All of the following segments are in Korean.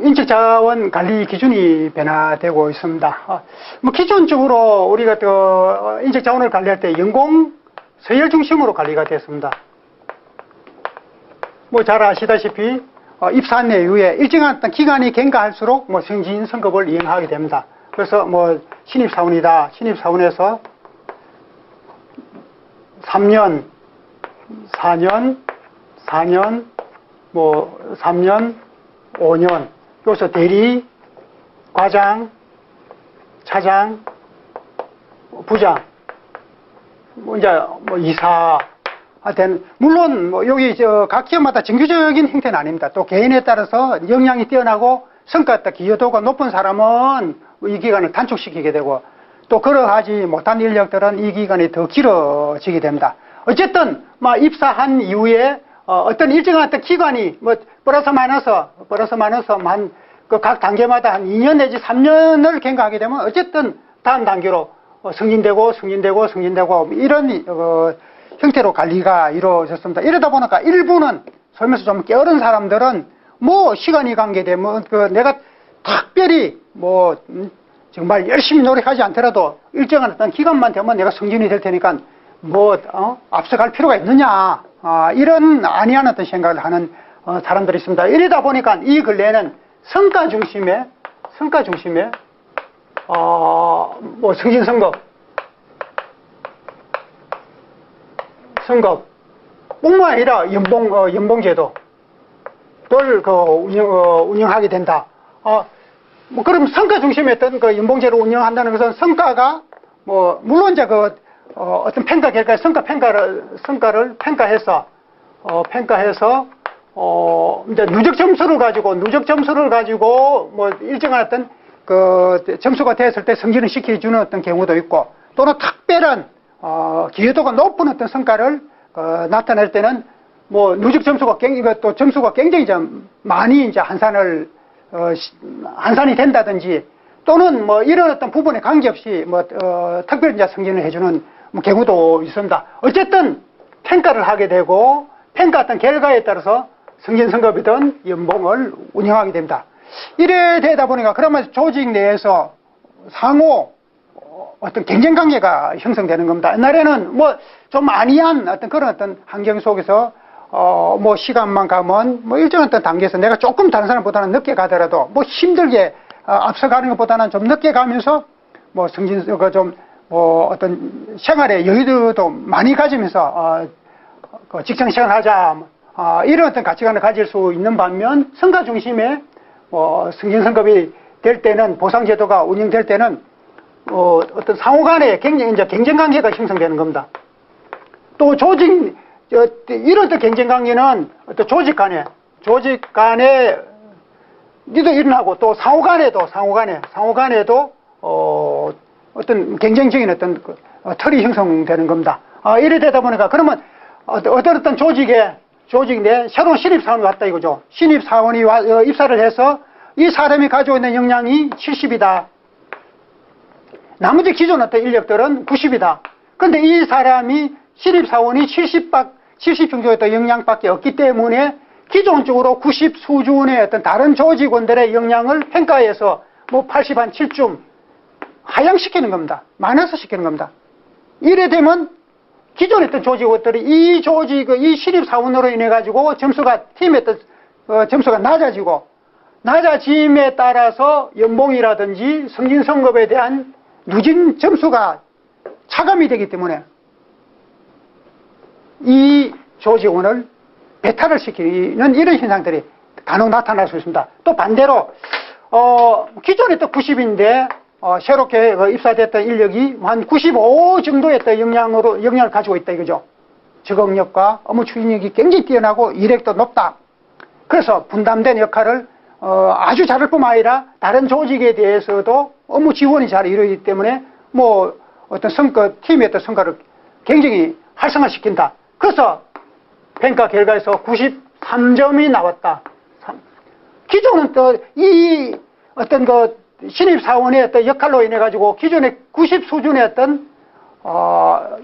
인적자원 관리 기준이 변화되고 있습니다. 뭐 기존적으로 우리가 또 인적자원을 관리할 때 연공 서열 중심으로 관리가 됐습니다. 뭐 잘 아시다시피 입사 이후에 일정한 어떤 기간이 경과할수록 뭐 승진 승급을 이행하게 됩니다. 그래서 뭐 신입사원이다. 신입사원에서 3년, 4년, 4년, 뭐 3년, 5년, 여기서 대리, 과장, 차장, 부장, 뭐 이제 뭐 이사, 하여튼 물론 뭐 여기 각 기업마다 정규적인 형태는 아닙니다. 또 개인에 따라서 역량이 뛰어나고 성과 기여도가 높은 사람은 이 기간을 단축시키게 되고, 또 그러하지 못한 인력들은 이 기간이 더 길어지게 됩니다. 어쨌든 뭐 입사한 이후에 어떤 일정한 어떤 기간이 뭐 플러스 마이너스 그 각 단계마다 한 2년 내지 3년을 경과하게 되면 어쨌든 다음 단계로 승진되고 이런 형태로 관리가 이루어졌습니다. 이러다 보니까 일부는 소위면서 좀 게으른 사람들은 뭐 시간이 관계되면 내가 특별히 뭐 정말 열심히 노력하지 않더라도 일정한 어떤 기간만 되면 내가 승진이 될 테니까 뭐 앞서갈 필요가 있느냐, 이런 아니한 어떤 생각을 하는 사람들이 있습니다. 이러다 보니까 이 근래에는 성과 중심의 뭐 승진 승급뿐만 아니라 연봉제도를 운영하게 된다. 뭐 그럼 성과 중심의 어떤 연봉제를 운영한다는 것은 성과가 뭐 물론 이제 어떤 평가 결과 성과를 평가해서 이제 누적 점수를 가지고 뭐 일정한 어떤 점수가 됐을 때 승진을 시켜주는 어떤 경우도 있고, 또는 특별한 기여도가 높은 어떤 성과를 나타낼 때는 뭐 누적 점수가 굉장히 좀 많이 이제 한산이 된다든지, 또는 뭐 이런 어떤 부분에 관계없이 뭐 특별 이제 승진을 해주는 뭐 경우도 있습니다. 어쨌든 평가를 하게 되고 평가 어떤 결과에 따라서 승진 승급이든 연봉을 운영하게 됩니다. 이래 되다 보니까 그러면 조직 내에서 상호 어떤 경쟁 관계가 형성되는 겁니다. 옛날에는 뭐 좀 아니한 어떤 그런 어떤 환경 속에서 뭐 시간만 가면 뭐 일정한 어떤 단계에서 내가 조금 다른 사람보다는 늦게 가더라도 뭐 힘들게 앞서가는 것보다는 좀 늦게 가면서 뭐 승진 좀 뭐 어떤 생활의 여유도 많이 가지면서 직장 생활하자, 이런 어떤 가치관을 가질 수 있는 반면, 성과 중심의 승진 승급이 될 때는, 보상제도가 운영될 때는 어떤 상호간의 경쟁 관계가 형성되는 겁니다. 또 이런 어떤 경쟁 관계는 어떤 조직 간에 니도 일어나고, 또 상호간에도 어떤 경쟁적인 어떤 틀이 형성되는 겁니다. 이래 되다 보니까 그러면 어떤 조직 내 새로운 신입사원이 왔다 이거죠. 신입사원이 입사를 해서 이 사람이 가지고 있는 역량이 70이다. 나머지 기존 어떤 인력들은 90이다. 그런데 이 사람이 신입사원이 70 정도의 어떤 역량밖에 없기 때문에 기존적으로 90 수준의 어떤 다른 조직원들의 역량을 평가해서 뭐 80 한 7쯤 하향시키는 겁니다. 마이너스 시키는 겁니다. 이래 되면 기존에 있던 조직원들이 이 신입사원으로 인해 가지고 팀의 점수가 낮아짐에 따라서 연봉이라든지 승진 승급에 대한 누진 점수가 차감이 되기 때문에 이 조직원을 배탈을 시키는 이런 현상들이 간혹 나타날 수 있습니다. 또 반대로 기존에 또 90인데 새롭게 입사됐던 인력이 한 95 정도의 역량을 가지고 있다 이거죠. 적응력과 업무 추진력이 굉장히 뛰어나고 이력도 높다. 그래서 분담된 역할을 아주 잘할 뿐만 아니라 다른 조직에 대해서도 업무 지원이 잘 이루어지기 때문에 뭐 어떤 팀의 어떤 성과를 굉장히 활성화시킨다. 그래서 평가 결과에서 93점이 나왔다. 기존은 또 이 어떤 신입사원의 어떤 역할로 인해 가지고 기존의 90 수준의 어떤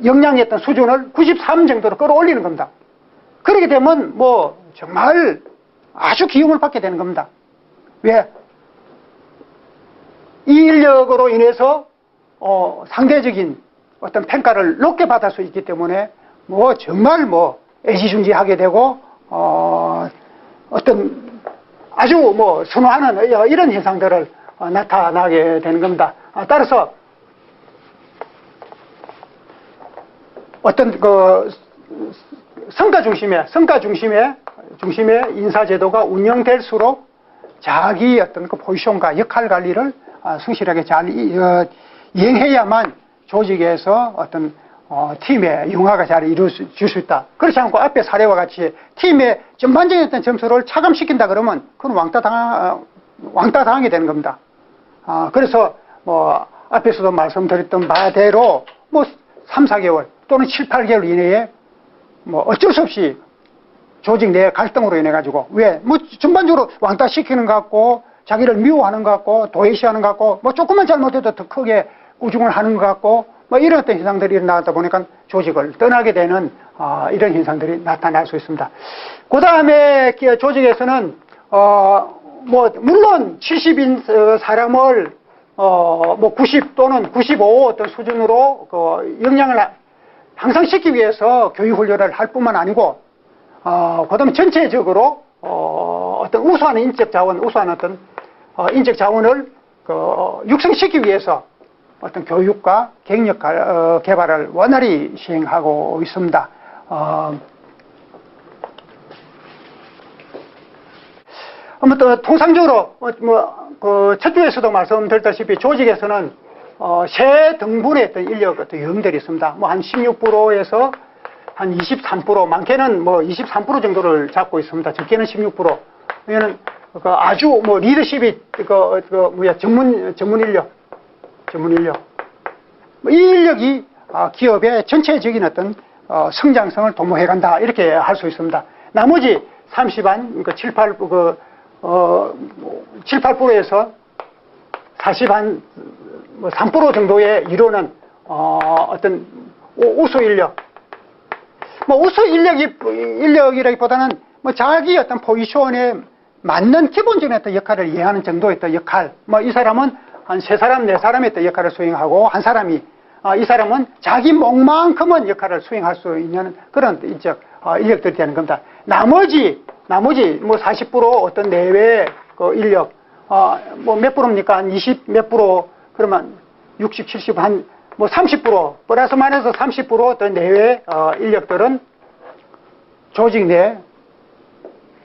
역량의 어떤 수준을 93 정도로 끌어올리는 겁니다. 그렇게 되면 뭐 정말 아주 기움을 받게 되는 겁니다. 왜? 이 인력으로 인해서 상대적인 어떤 평가를 높게 받을 수 있기 때문에 뭐 정말 뭐 애지중지하게 되고 어떤 아주 뭐 선호하는 이런 현상들을 나타나게 되는 겁니다. 따라서 어떤 그 성과 중심의 인사제도가 운영될수록 자기 어떤 그 포지션과 역할 관리를 성실하게 잘 이행해야만 조직에서 어떤 팀의 융화가 잘 이루어질 수 있다. 그렇지 않고 앞에 사례와 같이 팀의 전반적인 어떤 점수를 차감시킨다 그러면 그건 왕따 당하게 되는 겁니다. 그래서 뭐 앞에서도 말씀드렸던 바대로 뭐 3, 4개월 또는 7, 8개월 이내에 뭐 어쩔 수 없이 조직 내 갈등으로 인해 가지고 왜 뭐 전반적으로 왕따 시키는 것 같고 자기를 미워하는 것 같고 도외시하는 것 같고 뭐 조금만 잘못해도 더 크게 꾸중을 하는 것 같고 뭐 이런 어떤 현상들이 일어나다 보니까 조직을 떠나게 되는 이런 현상들이 나타날 수 있습니다. 그 다음에 조직에서는 뭐 물론 70인 사람을 뭐 90 또는 95 어떤 수준으로 그 역량을 향상시키기 위해서 교육훈련을 할 뿐만 아니고 그 다음에 전체적으로 어떤 우수한 인적 자원을 육성시키기 위해서 어떤 교육과 경력 개발을 원활히 시행하고 있습니다. 아무튼 통상적으로 첫 주에서도 말씀드렸다시피 조직에서는 세 등분의 어떤 인력 어떤 요인들이 있습니다. 뭐 한 16%에서 한 23%, 많게는 뭐 23% 정도를 잡고 있습니다. 적게는 16%. 왜냐면 아주 뭐 리더십이 전문 인력. 이 인력이 기업의 전체적인 어떤 성장성을 도모해 간다 이렇게 할 수 있습니다. 나머지 30한 7, 8%에서 40한 3% 정도에 이르는 어떤 우수 인력. 뭐 우수 인력이라기보다는 뭐 자기 어떤 포지션에 맞는 기본적인 어떤 역할을 이해하는 정도의 어떤 역할. 뭐 이 사람은 한 3사람, 4사람의 어떤 역할을 수행하고 한 사람이 이 사람은 자기 목만큼은 역할을 수행할 수 있는 그런 인력들이 되는 겁니다. 나머지 뭐 40% 어떤 내외 그 인력 뭐 몇 프로입니까? 한 20 몇 프로 그러면 60, 70 한 뭐 30% 플러스 마이너스 30% 어떤 내외 인력들은 조직 내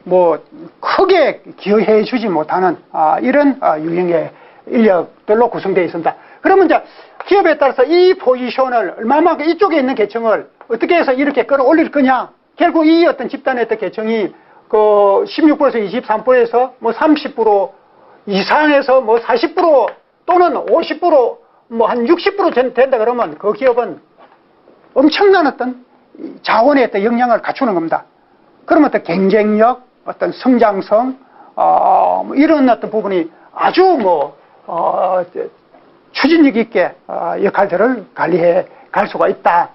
뭐 크게 기여해 주지 못하는 이런 유형의 인력들로 구성되어 있습니다. 그러면 이제 기업에 따라서 이 포지션을 얼마만큼 이쪽에 있는 계층을 어떻게 해서 이렇게 끌어올릴 거냐? 결국 이 어떤 집단의 어떤 계층이 그 16%에서 23%에서 뭐 30% 이상에서 뭐 40% 또는 50% 뭐 한 60% 된다 그러면 그 기업은 엄청난 어떤 자원의 어떤 역량을 갖추는 겁니다. 그러면 어떤 경쟁력, 어떤 성장성, 뭐 이런 어떤 부분이 아주 뭐 추진력 있게 역할들을 관리해 갈 수가 있다.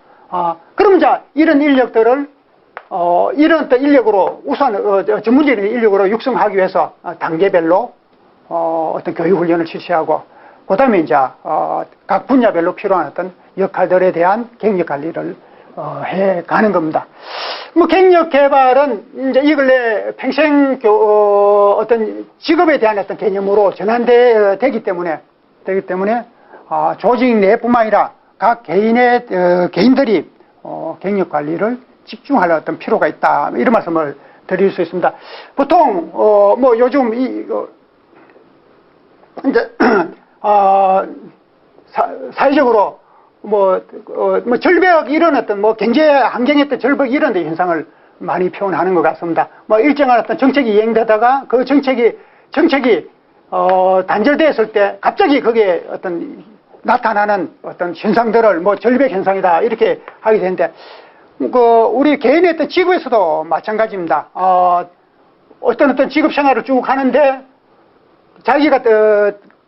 그러면 이제 이런 인력들을 이런 어떤 인력으로 우선 전문적인 인력으로 육성하기 위해서 단계별로 어떤 교육 훈련을 실시하고 그 다음에 이제 각 분야별로 필요한 어떤 역할들에 대한 경력 관리를 해 가는 겁니다. 뭐 경력 개발은 이제 이 근래 평생 어떤 직업에 대한 어떤 개념으로 전환되기 때문에 조직 내뿐만 아니라 각 개인들이 경력 관리를 집중할 어떤 필요가 있다 이런 말씀을 드릴 수 있습니다. 보통 뭐 요즘 이제 사회적으로 뭐 절벽 이런 어떤 뭐 경제 환경의 어떤 절벽 이런 데 현상을 많이 표현하는 것 같습니다. 뭐 일정한 어떤 정책이 이행되다가 그 정책이 단절되었을 때 갑자기 그게 어떤 나타나는 어떤 현상들을 뭐 절벽 현상이다 이렇게 하게 되는데 우리 개인의 어떤 직업에서도 마찬가지입니다. 어떤 직업 생활을 쭉 하는데 자기가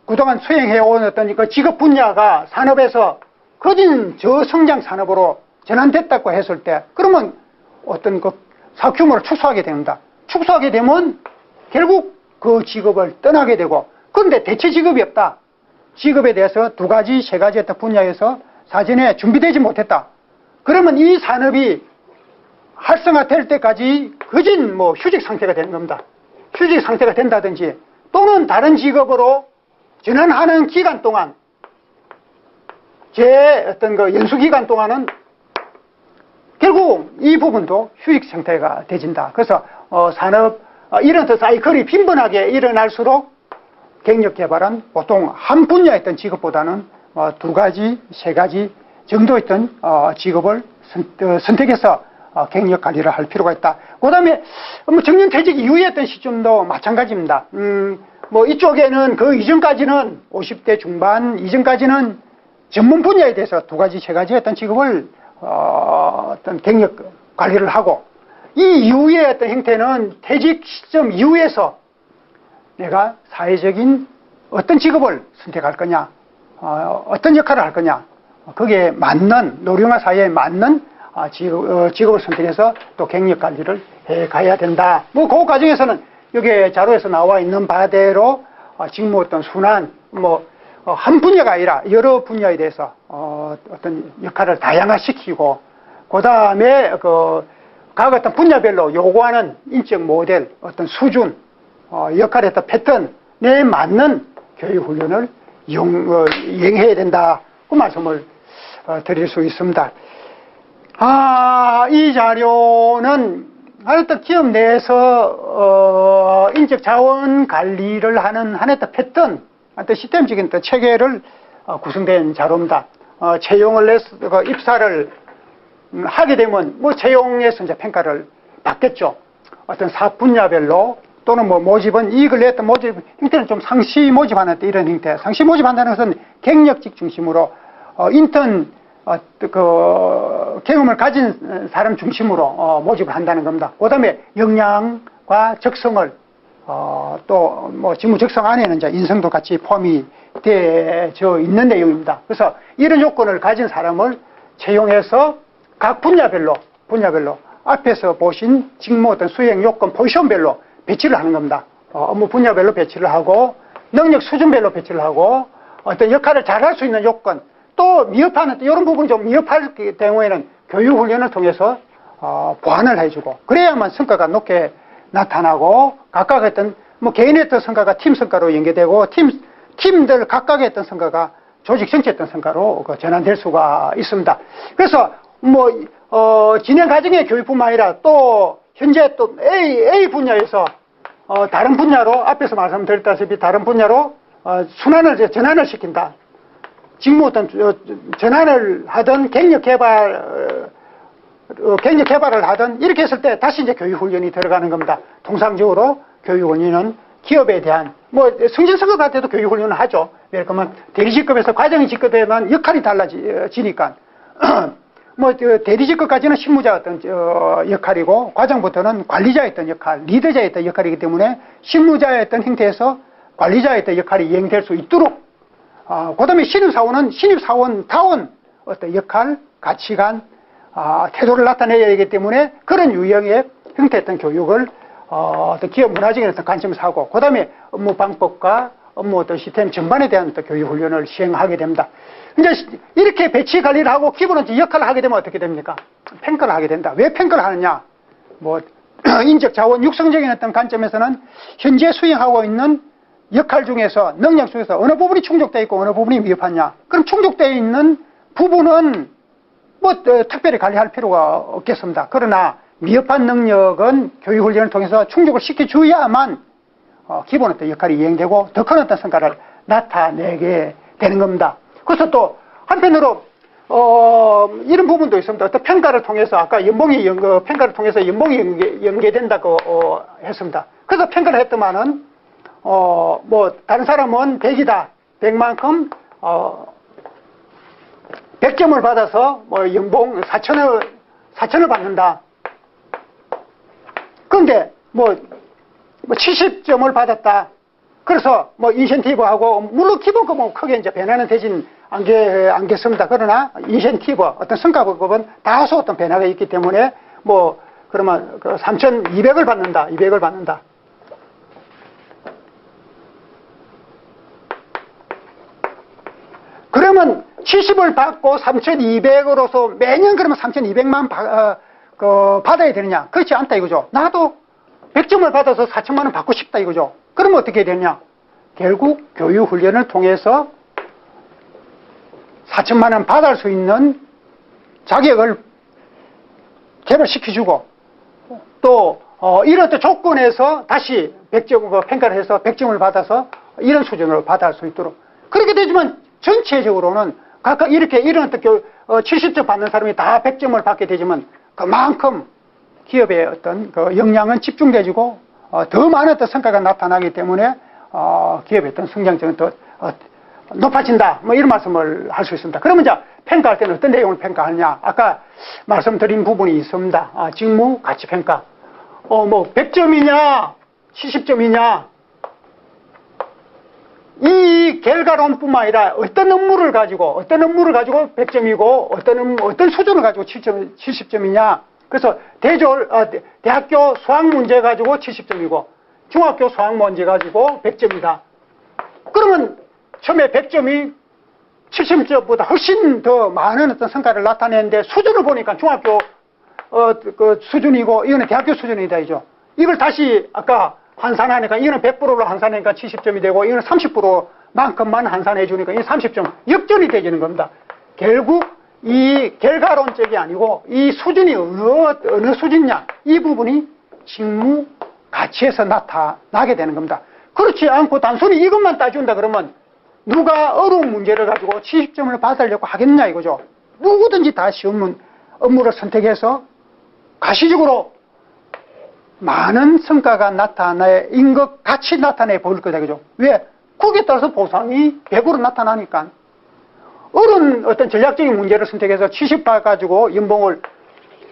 그동안 수행해온 어떤 그 직업 분야가 산업에서 거진 저성장 산업으로 전환됐다고 했을 때 그러면 어떤 그 사업 규모를 축소하게 됩니다. 축소하게 되면 결국 그 직업을 떠나게 되고, 그런데 대체 직업이 없다. 직업에 대해서 두 가지, 세 가지 어떤 분야에서 사전에 준비되지 못했다. 그러면 이 산업이 활성화될 때까지 거진 뭐 휴직 상태가 되는 겁니다. 휴직 상태가 된다든지 또는 다른 직업으로 전환하는 기간 동안, 제 어떤 그 연수 기간 동안은 결국 이 부분도 휴직 상태가 되진다. 그래서 산업 이런 사이클이 빈번하게 일어날수록 경력 개발은 보통 한 분야의 어떤 직업보다는 두 가지, 세 가지 정도 있던 직업을 선택해서 경력 관리를 할 필요가 있다. 그 다음에 정년퇴직 이후에 어떤 시점도 마찬가지입니다. 뭐 이쪽에는 그 이전까지는 50대 중반 이전까지는 전문 분야에 대해서 두 가지, 세 가지 어떤 직업을 어떤 경력 관리를 하고, 이 이후의 어떤 형태는 퇴직 시점 이후에서 내가 사회적인 어떤 직업을 선택할 거냐, 어떤 역할을 할 거냐, 거기에 맞는, 노령화 사회에 맞는 직업을 선택해서 또 경력 관리를 해 가야 된다. 뭐 그 과정에서는 여기 자료에서 나와 있는 바대로 직무 어떤 순환, 한 분야가 아니라 여러 분야에 대해서 어떤 역할을 다양화시키고, 그 다음에 각 어떤 분야별로 요구하는 인적 모델, 어떤 수준, 역할의 어떤 패턴에 맞는 교육 훈련을 이행해야 된다. 그 말씀을 드릴 수 있습니다. 이 자료는 하여튼 기업 내에서 인적 자원 관리를 하는 하나의 패턴, 어떤 시스템적인 어떤 체계를 구성된 자료입니다. 채용을 해서 입사를 하게 되면 뭐 채용에서 이제 평가를 받겠죠. 어떤 사업 분야별로 또는 뭐 모집은 이익을 냈던 모집 형태는 좀 상시 모집하는 이런 형태. 상시 모집한다는 것은 경력직 중심으로 인턴 경험을 가진 사람 중심으로 모집을 한다는 겁니다. 그 다음에 역량과 적성을 또 뭐 직무 적성 안에는 이제 인성도 같이 포함이 되어 있는 내용입니다. 그래서 이런 요건을 가진 사람을 채용해서 각 분야별로 앞에서 보신 직무 어떤 수행 요건 포지션별로 배치를 하는 겁니다. 업무 분야별로 배치를 하고, 능력 수준별로 배치를 하고, 어떤 역할을 잘할 수 있는 요건, 또 미흡하는 이런 부분이 좀 미흡할 경우에는 교육 훈련을 통해서 보완을 해주고, 그래야만 성과가 높게 나타나고, 각각 어떤 뭐 개인의 어떤 성과가 팀 성과로 연계되고, 팀들 각각의 어떤 성과가 조직 전체 어떤 성과로 전환될 수가 있습니다. 그래서 뭐 진행 과정의 교육뿐만 아니라 또 현재 또 A 분야에서 다른 분야로, 앞에서 말씀드렸다시피 다른 분야로 전환을 시킨다. 직무 어떤 전환을 하든 경력 개발을 하든 이렇게 했을 때 다시 이제 교육훈련이 들어가는 겁니다. 통상적으로 교육훈련은 기업에 대한 뭐 승진승급할 때도 교육훈련을 하죠. 예를 들면 대리직급에서 과정직급에만 역할이 달라지니까 뭐 대리직급까지는 실무자 어떤 역할이고, 과정부터는 관리자의 어떤 역할, 리더자의 어떤 역할이기 때문에 실무자의 어떤 형태에서 관리자의 어떤 역할이 이행될 수 있도록, 그 다음에 신입사원은 신입사원다운 어떤 역할, 가치관, 태도를 나타내야 되기 때문에 그런 유형의 형태의 어떤 교육을 어떤 기업 문화적인 어떤 관점에서 하고, 그 다음에 업무 방법과 업무 어떤 시스템 전반에 대한 어떤 교육 훈련을 시행하게 됩니다. 이제 이렇게 배치 관리를 하고 기본적인 역할을 하게 되면 어떻게 됩니까? 평가를 하게 된다. 왜 평가를 하느냐? 뭐 인적 자원 육성적인 어떤 관점에서는 현재 수행하고 있는 역할 중에서, 능력 중에서 어느 부분이 충족되어 있고 어느 부분이 미흡하냐? 그럼 충족되어 있는 부분은 뭐 특별히 관리할 필요가 없겠습니다. 그러나 미흡한 능력은 교육훈련을 통해서 충족을 시켜줘야만 기본 어떤 역할이 이행되고 더 큰 어떤 성과를 나타내게 되는 겁니다. 그래서 또 한편으로 이런 부분도 있습니다. 어떤 평가를 통해서, 아까 평가를 통해서 연봉이 연계된다고 했습니다. 그래서 평가를 했더만은 뭐 다른 사람은 100이다. 100만큼 100점을 받아서 뭐 연봉 4천을 받는다. 그런데 뭐 70점을 받았다. 그래서 뭐 인센티브하고, 물론 기본급은 크게 이제 변화는 되진 않겠습니다. 그러나 인센티브, 어떤 성과급은 다소 어떤 변화가 있기 때문에 뭐 그러면 3,200을 받는다. 200을 받는다. 70을 받고 3,200으로서 매년 그러면 3,200만 받아야 되느냐? 그렇지 않다 이거죠. 나도 100점을 받아서 4천만 원 받고 싶다 이거죠. 그러면 어떻게 되느냐? 결국 교육훈련을 통해서 4천만 원 받을 수 있는 자격을 개발시켜주고 또 이런 또 조건에서 다시 100점 평가를 해서 100점을 받아서 이런 수준으로 받을 수 있도록 그렇게 되지만 전체적으로는 각각 이렇게 이런 또 70점 받는 사람이 다 100점을 받게 되지만 그만큼 기업의 어떤 그 역량은 집중되지고 더 많은 어떤 성과가 나타나기 때문에 기업의 어떤 성장성은 더 높아진다. 뭐 이런 말씀을 할 수 있습니다. 그러면 이제 평가할 때는 어떤 내용을 평가하느냐? 아까 말씀드린 부분이 있습니다. 직무 가치 평가. 뭐 100점이냐, 70점이냐? 이 결과론뿐만 아니라 어떤 업무를 가지고 100점이고 어떤 수준을 가지고 70점이냐? 그래서 대학교 수학 문제 가지고 70점이고 중학교 수학 문제 가지고 100점이다. 그러면 처음에 100점이 70점보다 훨씬 더 많은 어떤 성과를 나타내는데 수준을 보니까 중학교 그 수준이고 이거는 대학교 수준이다 이죠. 이걸 다시 아까 환산하니까 이거는 100%로 환산하니까 70점이 되고 이거는 30%만큼만 환산해 주니까 이 30점 역전이 되지는 겁니다. 결국 이 결과론적이 아니고 이 수준이 어느 수준이냐 이 부분이 직무 가치에서 나타나게 되는 겁니다. 그렇지 않고 단순히 이것만 따준다 그러면 누가 어려운 문제를 가지고 70점을 받으려고 하겠냐 이거죠. 누구든지 다 쉬운 업무를 선택해서 가시적으로 많은 성과가 나타낸 것 같이 나타내 보일 거다 그죠. 왜? 거기에 따라서 보상이 100으로 나타나니까. 어려운 어떤 전략적인 문제를 선택해서 70 받아가지고 연봉을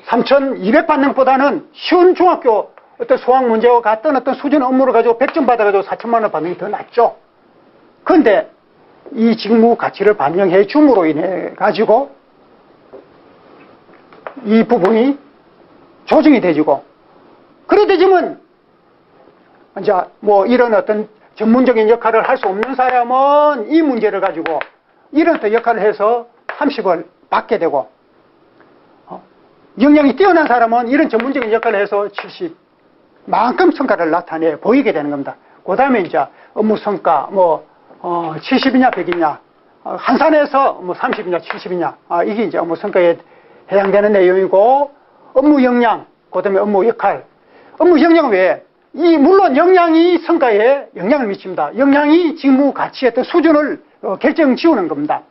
3,200 받는 것보다는 쉬운 중학교 어떤 수학 문제와 같은 어떤 수준 업무를 가지고 100점 받아가지고 4천만 원 받는 게 더 낫죠. 그런데 이 직무 가치를 반영해 줌으로 인해 가지고 이 부분이 조정이 되지고 그래 되지만 이제 뭐 이런 어떤 전문적인 역할을 할 수 없는 사람은 이 문제를 가지고 이런 어떤 역할을 해서 30을 받게 되고 역량이 뛰어난 사람은 이런 전문적인 역할을 해서 70만큼 성과를 나타내 보이게 되는 겁니다. 그 다음에 이제 업무 성과 뭐 70이냐 100이냐 한산해서 뭐 30이냐 70이냐 이게 이제 업무 성과에 해당되는 내용이고 업무 역량 그 다음에 업무 역할 업무 역량 외에 물론 역량이 성과에 영향을 미칩니다. 역량이 직무 가치의 어떤 수준을 결정 지우는 겁니다.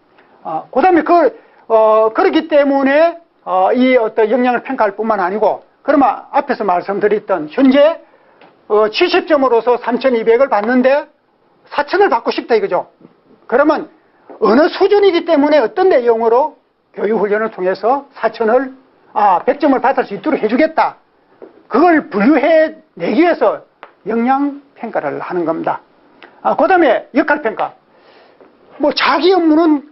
그 다음에 그렇기 때문에 이 어떤 역량을 평가할 뿐만 아니고 그러면 앞에서 말씀드렸던 현재 70점으로서 3,200을 받는데 4,000을 받고 싶다 이거죠. 그러면 어느 수준이기 때문에 어떤 내용으로 교육훈련을 통해서 100점을 받을 수 있도록 해주겠다. 그걸 분류해 내기 위해서 역량평가를 하는 겁니다. 그 다음에 역할평가. 뭐 자기 업무는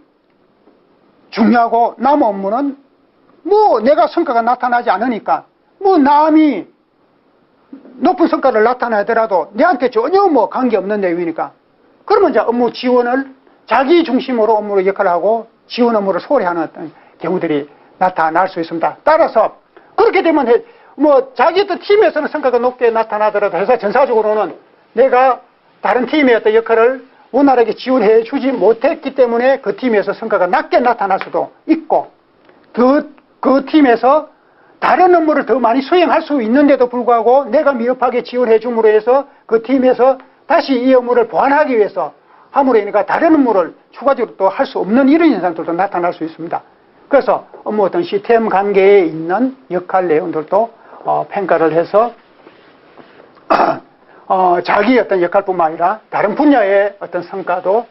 중요하고 남 업무는 뭐 내가 성과가 나타나지 않으니까 뭐 남이 높은 성과를 나타내더라도 내한테 전혀 뭐 관계없는 내용이니까 그러면 이제 업무 지원을 자기 중심으로 업무를 역할을 하고 지원 업무를 소홀히 하는 어떤 경우들이 나타날 수 있습니다. 따라서 그렇게 되면 뭐 자기 어떤 팀에서는 성과가 높게 나타나더라도 회사 전사적으로는 내가 다른 팀의 어떤 역할을 원활하게 지원해 주지 못했기 때문에 그 팀에서 성과가 낮게 나타날 수도 있고 그 팀에서 다른 업무를 더 많이 수행할 수 있는데도 불구하고 내가 미흡하게 지원해 줌으로 해서 그 팀에서 다시 이 업무를 보완하기 위해서 함으로 인해 다른 업무를 추가적으로 또 할 수 없는 이런 현상들도 나타날 수 있습니다. 그래서 업무 어떤 시스템 관계에 있는 역할 내용들도 평가를 해서 자기 어떤 역할뿐만 아니라 다른 분야의 어떤 성과도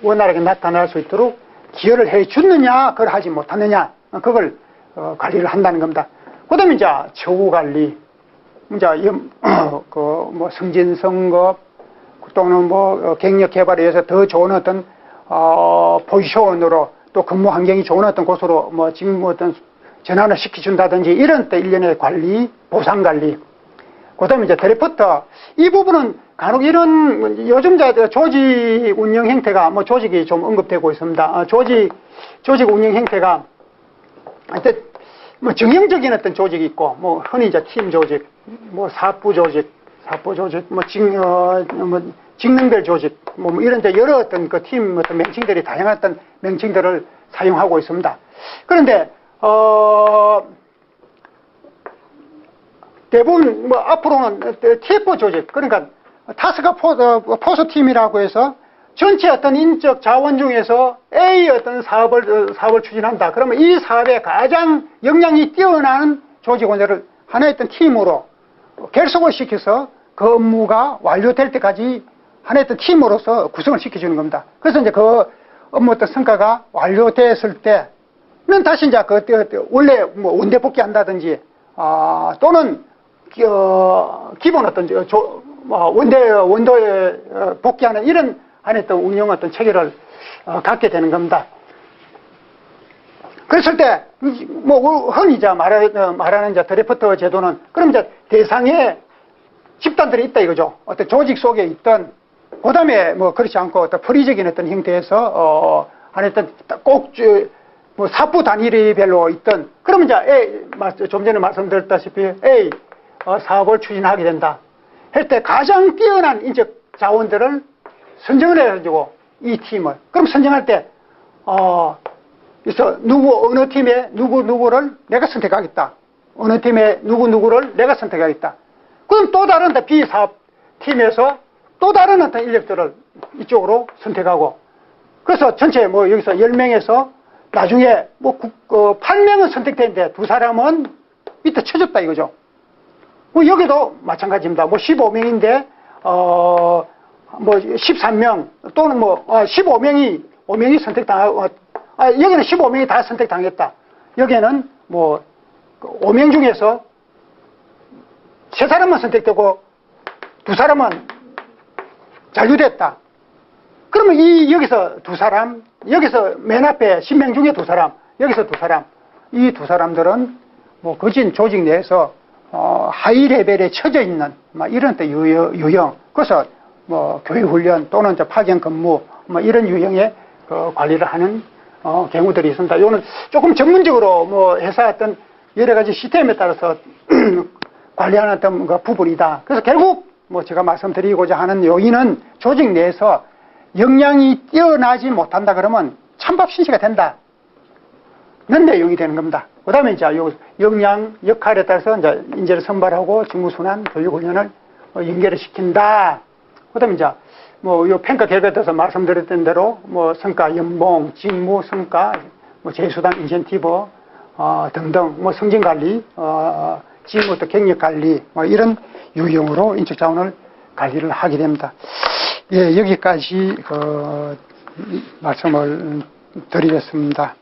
원활하게 나타날 수 있도록 기여를 해 줬느냐, 그걸 하지 못하느냐, 그걸 관리를 한다는 겁니다. 그 다음에 이제 처우 관리, 이제 뭐 승진 선급 또는 뭐 경력 개발에 의해서 더 좋은 어떤 포지션으로 또 근무 환경이 좋은 어떤 곳으로 뭐 지금 어떤 전환을 시켜준다든지 이런 때 일련의 관리, 보상 관리, 그 다음에 이제 드래프터. 이 부분은 간혹 이런, 요즘 조직 운영 형태가, 뭐 조직이 좀 언급되고 있습니다. 조직 운영 형태가, 뭐 정형적인 어떤 조직이 있고, 뭐 흔히 이제 팀 조직, 뭐 사부 조직, 뭐 직능별 조직, 뭐 이런 이제 여러 어떤 그 팀 어떤 명칭들이 다양한 어떤 명칭들을 사용하고 있습니다. 그런데, 대부분 뭐 앞으로는 TF 조직, 그러니까 타스크 포스 팀이라고 해서 전체 어떤 인적 자원 중에서 A 어떤 사업을 추진한다. 그러면 이 사업에 가장 역량이 뛰어난 조직원들을 하나의 어떤 팀으로 결속을 시켜서 그 업무가 완료될 때까지 하나의 어떤 팀으로서 구성을 시켜주는 겁니다. 그래서 이제 그 업무 어떤 성과가 완료됐을 때는 다시 이제 원래 뭐 원대 복귀한다든지, 또는 기본 어떤 원도에 복귀하는 이런 하나의 또 운영 어떤 체계를 갖게 되는 겁니다. 그랬을 때, 뭐, 흔히 이제 말하는 이제 드래프트 제도는, 그럼 이제 대상의 집단들이 있다 이거죠. 어떤 조직 속에 있던, 그 다음에 뭐 그렇지 않고 어떤 프리적인 어떤 형태에서, 하나의 꼭, 뭐 사부 단위별로 있던, 그럼 이제 좀 전에 말씀드렸다시피 A, 사업을 추진하게 된다. 할 때 가장 뛰어난 인적 자원들을 선정을 해가지고 이 팀을. 그럼 선정할 때, 그래서 어느 팀에 누구를 내가 선택하겠다. 어느 팀에 누구를 내가 선택하겠다. 그럼 또 다른 B사업 팀에서 또 다른 어떤 인력들을 이쪽으로 선택하고. 그래서 전체 뭐 여기서 10명에서 나중에 뭐 8명은 선택되는데 2사람은 밑에 쳐졌다 이거죠. 뭐 여기도 마찬가지입니다. 뭐 15명인데, 뭐 13명 또는 뭐 5명이 선택당하고, 여기는 15명이 다 선택당했다. 여기에는 뭐 5명 중에서 3사람만 선택되고 2사람은 잔류됐다. 그러면 여기서 2사람, 여기서 맨 앞에 10명 중에 2사람, 여기서 2사람, 이 2사람들은 뭐 거진 조직 내에서 하이 레벨에 처져 있는 이런 또 유형. 그래서 뭐 교육훈련 또는 파견 근무 뭐 이런 유형의 관리를 하는 경우들이 있습니다. 이거는 조금 전문적으로 뭐 회사 어떤 여러 가지 시스템에 따라서 관리하는 어떤 그 부분이다. 그래서 결국 뭐 제가 말씀드리고자 하는 요인은 조직 내에서 역량이 뛰어나지 못한다 그러면 찬밥 신세가 된다. 는 내용이 되는 겁니다. 그 다음에 이제 요 역량, 역할에 따라서 이제 인재를 선발하고 직무순환, 교육훈련을 연계를 시킨다. 그 다음에 이제 뭐 요 평가 결과에 따라서 말씀드렸던 대로 뭐 성과, 연봉, 직무, 성과, 뭐 재수당, 인센티브, 등등, 뭐 승진관리, 직무 또 경력관리, 뭐 이런 유형으로 인적자원을 관리를 하게 됩니다. 예, 여기까지 말씀을 드리겠습니다.